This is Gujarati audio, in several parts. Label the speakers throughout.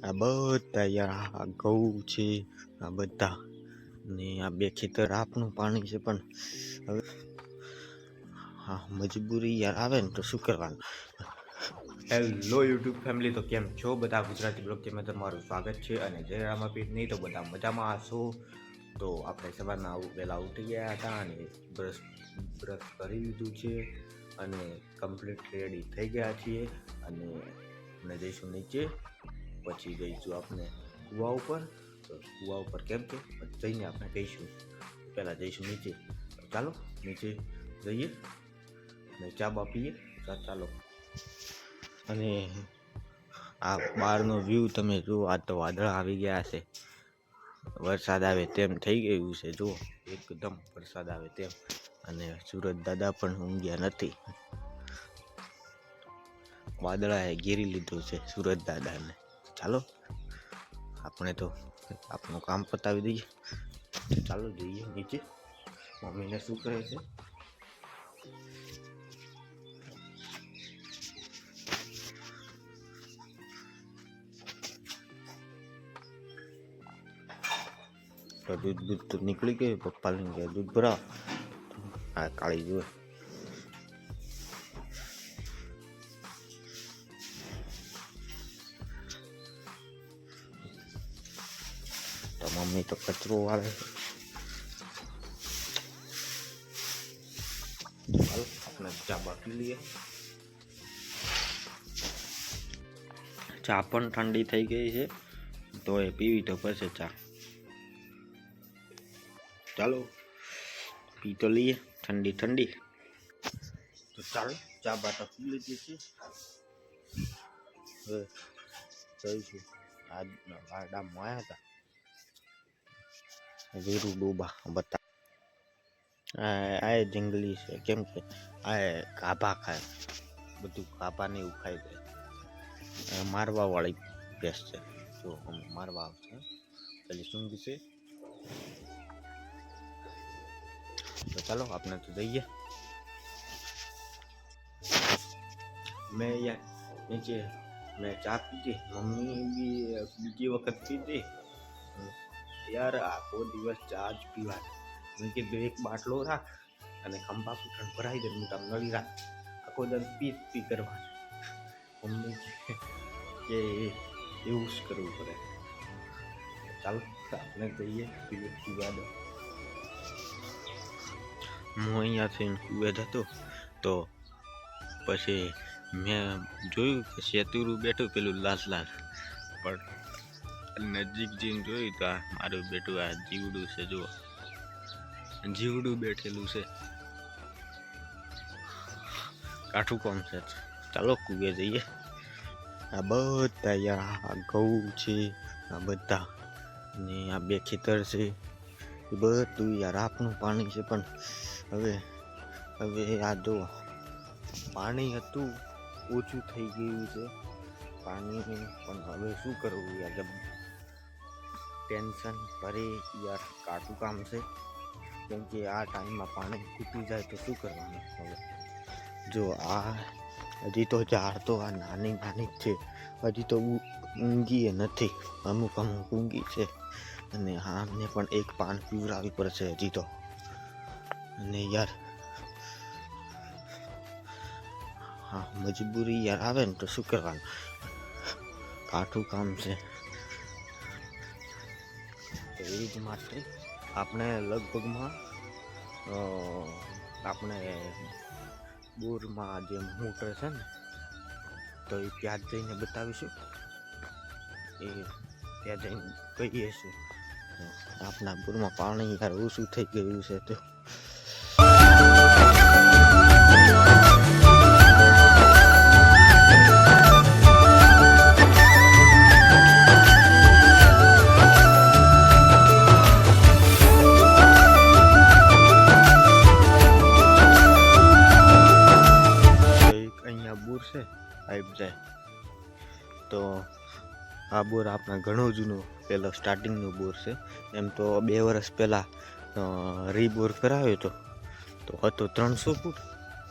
Speaker 1: આ બધા યાર આ ઘઉં છે, આ બધા ને આ બે ખેતર આપનું પાણી છે, પણ હવે હા મજબૂરી યાર આવે ને તો શું કરવાનું. હેલો યુટ્યુબ ફેમિલી, તો કેમ છો બધા? ગુજરાતી બ્લોગ તેમાં તમારું સ્વાગત છે. અને જય રામાપીર. નહીં તો બધા મજામાં હશો. તો આપણે સવારના આવું પહેલાં ઉઠી ગયા હતા અને બ્રશ કરી લીધું છે અને કમ્પ્લીટ રેડી થઈ ગયા છીએ. અને આપણે જઈશું નીચે, પછી જઈશું આપણે કૂવા ઉપર. તો કૂવા ઉપર કેમ કે જઈને આપણે કહીશું, પહેલાં જઈશું નીચે. ચાલો નીચે જઈએ ને ચા બા પીએ. ચાલો. અને આ બહારનો વ્યૂ તમે જુઓ, આ તો વાદળ આવી ગયા છે, વરસાદ આવે તેમ થઈ ગયું છે. જુઓ એકદમ વરસાદ આવે તેમ. અને સુરત દાદા પણ ઊંઘ્યા નથી, વાદળાએ ઘેરી લીધું છે સુરત દાદાને. ચાલો આપણે તો આપણું કામ પતાવી દઈએ. ચાલો જઈએ નીચે. મમ્મીને શું કરે છે? તો દૂધ તો નીકળી ગયું. પપ્પા લઈને ગયા દૂધ ભરાવ. આ કાળી જુએ. તો મમ્મી તો કચરો વાળે છે. ચાલો આપણે ચા બાકી લઈએ. ચા પણ ઠંડી થઈ ગઈ છે, તો એ પીવી તો પડશે ચા. ચાલો પી તો લઈએ ઠંડી ઠંડી. તો ચાલો ચા બાટા પી લીધી છે. હવે જઈશું ગાડામાં આવ્યા હતા વીરુ ડોબા બતા. આ જંગલી છે, કેમ કે આ ગાભા ખાય, બધું ગાભા ને એવું ખાઈ જાય. મારવા વાળી ભેંસ છે, જો મારવા આવશે. પેલી શું છે? તો ચાલો આપણે તો જઈએ. મેં યાર નીચે મેં ચા પીધી, મમ્મી બી બીજી વખત પીધી. યાર આખો દિવસ ચા જ પીવા. મેં કીધું એક બાટલો રાખ અને ખંભા પૂઠણ ભરાઈ દે, મોટા નળી રાખ, આખો દિવસ પી કરવાનું. મમ્મી કે એવું જ કરવું પડે. ચાલો આપણે જઈએ પીવા દો. હું અહીંયાથી કુવે હતો, તો પછી મેં જોયું કે સેતુરું બેઠું પેલું લાલ લાલ, પણ નજીક જઈને જોયું તો આ મારું બેટું આ જીવડું છે. જુઓ જીવડું બેઠેલું છે, કાઠું કામ છે. ચાલો કુવે જઈએ. આ બધા યાર આ ઘઉં છે, આ બધા ને આ બે ખેતર છે, એ બધું યાર આપનું પાણી છે. પણ હવે આ જો પાણી હતું ઓછું થઈ ગયું છે પાણી, પણ હવે શું કરવું યાર, ટેન્શન ભરે યાર. કાઠું કામ છે, કેમ કે આ ટાઈમમાં પાણી ખૂટી જાય તો શું કરવાનું. હવે જો આ હજી તો ઝાડ તો આ નાની નાની જ છે, હજી તો ઊંઘી નથી. અમુક ઊંઘી છે, અને આમને પણ એક પાન પીવડાવવી પડશે હજી તો. અને યાર હા મજબૂરી યાર આવે ને તો શું કરવાનું, કાઠું કામ છે. તો એ જ માટે આપણે લગભગમાં આપણે બોરમાં જે મોટર છે ને, તો એ ત્યાં જઈને બતાવીશું. એ ત્યાં જઈને કહીએ છીએ આપણા બોરમાં પાણી યાર ઓછું થઈ ગયું છે. તો બોર છે આવી જાય. તો આ બોર આપણા ઘણો જૂનો પેલો સ્ટાર્ટિંગનો બોર છે. એમ તો 2 વર્ષ પહેલાં રીબોર કરાવ્યો હતો 300 ફૂટ.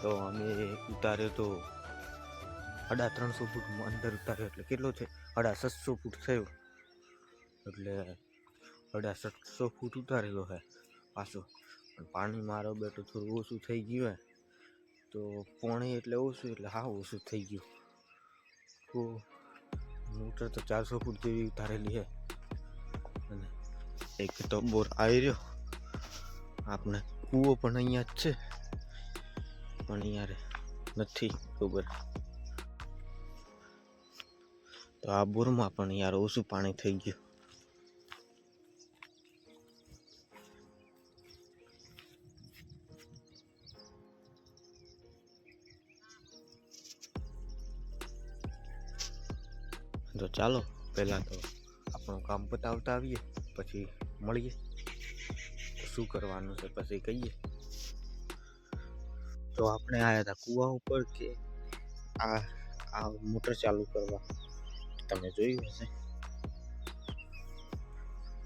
Speaker 1: તો અમે ઉતાર્યો તો 350 ફૂટ અંદર ઉતાર્યો એટલે કેટલો છે 650 ફૂટ થયો એટલે 750 ફૂટ ઉતારેલો છે પાછો પણ પાણી મારો બેટો થોડું ઓછું થઈ ગયું હે તો પાણી એટલે ઓછું એટલે હા ઓછું થઈ ગયું તો મોટર તો 400 ફૂટ જેવી ઉતારેલી છે અને એક તો બોર આવી રહ્યો આપણે કૂવો પણ અહીંયા જ છે પણ યાર નથી ખબર તો આ બોરમાં પણ યાર ઓછું પાણી થઈ ગયું તો ચાલો પહેલાં તો આપણું કામ પતાવતા આવીએ પછી મળીએ શું કરવાનું છે પછી કહીએ તો આપણે આવ્યા હતા કૂવા ઉપર કે આ મોટર ચાલુ કરવા તમે જોયું હશે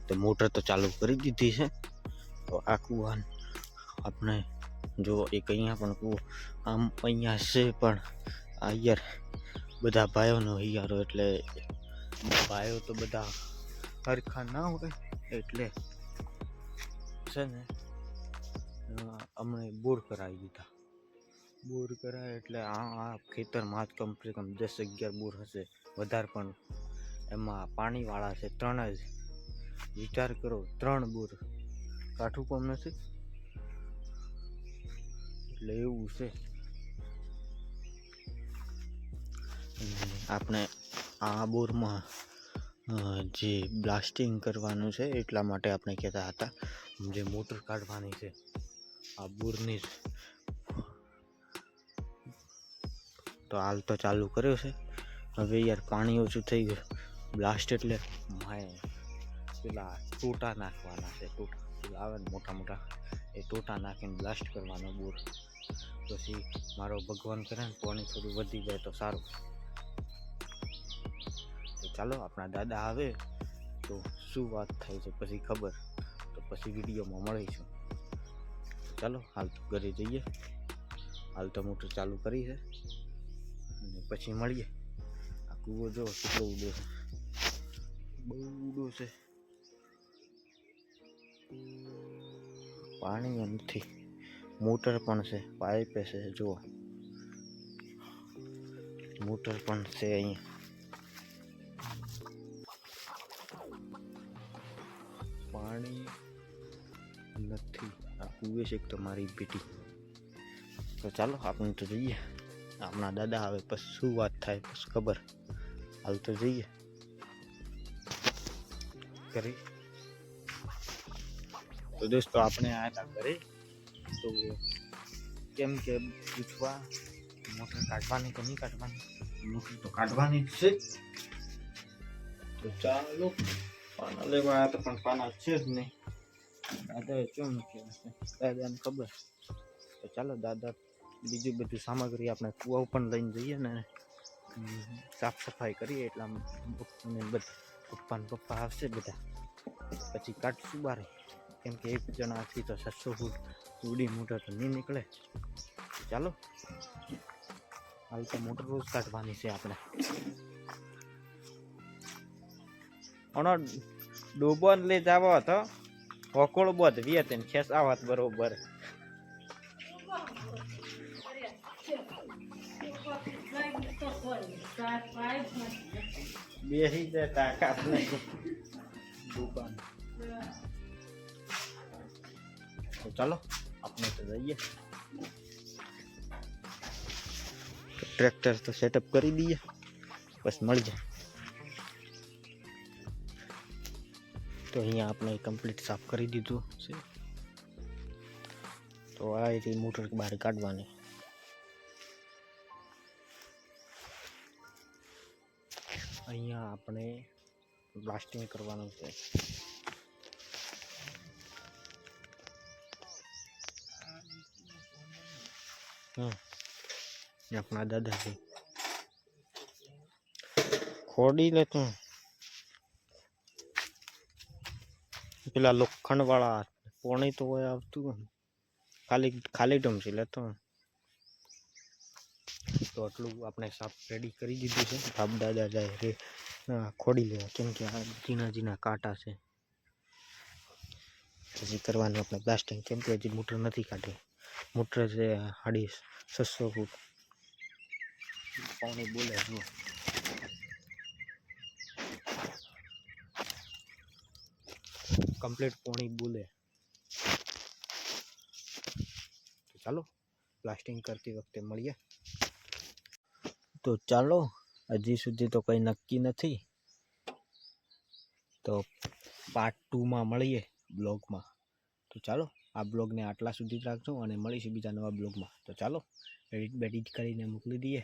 Speaker 1: તો મોટર તો ચાલુ કરી દીધી છે તો આ કૂવા આપણે જો એક અહીંયા પણ કૂવો આમ અહીંયા છે પણ આ યાર બધા ભાઈઓનો હિયારો એટલે ભાઈઓ તો બધા હરખા ના હોય એટલે છે ને અમને બોર કરાવી દીધા બોર કરાય એટલે આ ખેતરમાં જ કમસે કમ 10-11 બોર હશે વધારે પણ એમાં પાણીવાળા છે 3 જ વિચાર કરો 3 બોર કાઠું કોમ નથી એટલે એવું છે આપણે આ બોરમાં જે બ્લાસ્ટિંગ કરવાનું છે એટલા માટે આપણે કહેતા હતા જે મોટર કાઢવાની છે આ બોરની તો હાલ તો ચાલુ કર્યો છે હવે યાર પાણી ઓછું થઈ ગયું બ્લાસ્ટ એટલે માય પેલા ટોટા નાખવાના છે ટોટા પેલા આવે ને મોટા મોટા એ ટોટા નાખીને બ્લાસ્ટ કરવાનો બોર પછી મારો ભગવાન કરે ને પાણી થોડું વધી જાય તો સારું તો ચાલો આપણા દાદા આવે તો શું વાત થાય છે પછી ખબર તો પછી વિડીયોમાં મળીશું ચાલો હાલ તો ઘરે જઈએ હાલ તો મોટર ચાલુ કરી છે અને પછી મળીએ આ કૂવો જો કેટલો ઊંડો છે બહુ ઊંડો છે પાણી નથી મોટર પણ છે પાઇપ છે જુઓ મોટર પણ છે અહીંયા પાણી નથી આ કૂવે છે તો મારી બેટી તો ચાલો આપણે તો જઈએ આપણા દાદા આવે પછી શું વાત થાય પછી ખબર હાલ તો જઈએ ઘરે તો દોસ્તો આપણે આવ્યા હતા ઘરે તો કેમ કે પૂછવા મોટર કાઢવાની કે નહીં કાઢવાની મોટર તો કાઢવાની જ છે તો ચાલો પાના લેવા આવ્યા તો પણ પાના છે જ નહીં દાદાએ શું મૂક્યા હશે દાદાને ખબર તો ચાલો દાદા બીજું બધું સામગ્રી આપણે કૂવા પણ લઈને જઈએ ને સાફ સફાઈ કરીએ એટલા પપ્પા ને પપ્પા આવશે બધા પછી કાઢશું બારે કેમ કે એક જણાથી તો 700 ફૂટ ઉડી મોટર તો નહીં નીકળે ચાલો હાલ તો મોટર રોજ કાઢવાની છે આપણે હમણાં ડોબો લઈ જવો હતો વકોળ બોધ વ્યાત ખેસ આવત બરોબર બેસી જાય તાકાત નહીં દુકાન તો ચાલો આપણે તો જઈએ ટ્રેક્ટર તો સેટઅપ કરી દઈએ બસ મળી જાય તો અહીંયા આપણે કમ્પ્લીટ સાફ કરી દીધું છે તો આ રીતે મોટર બહાર કાઢવાની અહીંયા આપણે બ્લાસ્ટિંગ કરવાનું છે આપણા દાદાજી ખોડી લે તું પેલા લોખંડ વાળા પોણી તો હોય આવતું ખાલી ખાલી ડમસી લેતો તો આટલું આપણે સાપ રેડી કરી દીધું છે. બાપ દાદા જાય રે ખોડી લેવા, કેમ કે આ ઝીણા ઝીણા કાંટા છે. હજી કરવાનું આપણે પ્લાસ્ટિંગ, કેમ કે હજી મોટર નથી કાઢી. મોટર છે 650 ફૂટ. પાણી બોલે જુઓ. કમ્પ્લીટ પાણી બોલે. તો ચાલો પ્લાસ્ટિંગ કરતી વખતે મળીએ. તો ચાલો, હજી સુધી તો કંઈ નક્કી નથી, તો પાર્ટ 2માં મળીએ બ્લોગમાં. તો ચાલો આ બ્લોગને આટલા સુધી જ રાખજો અને મળીશું બીજા નવા બ્લોગમાં. તો ચાલો એડિટ કરીને મોકલી દઈએ.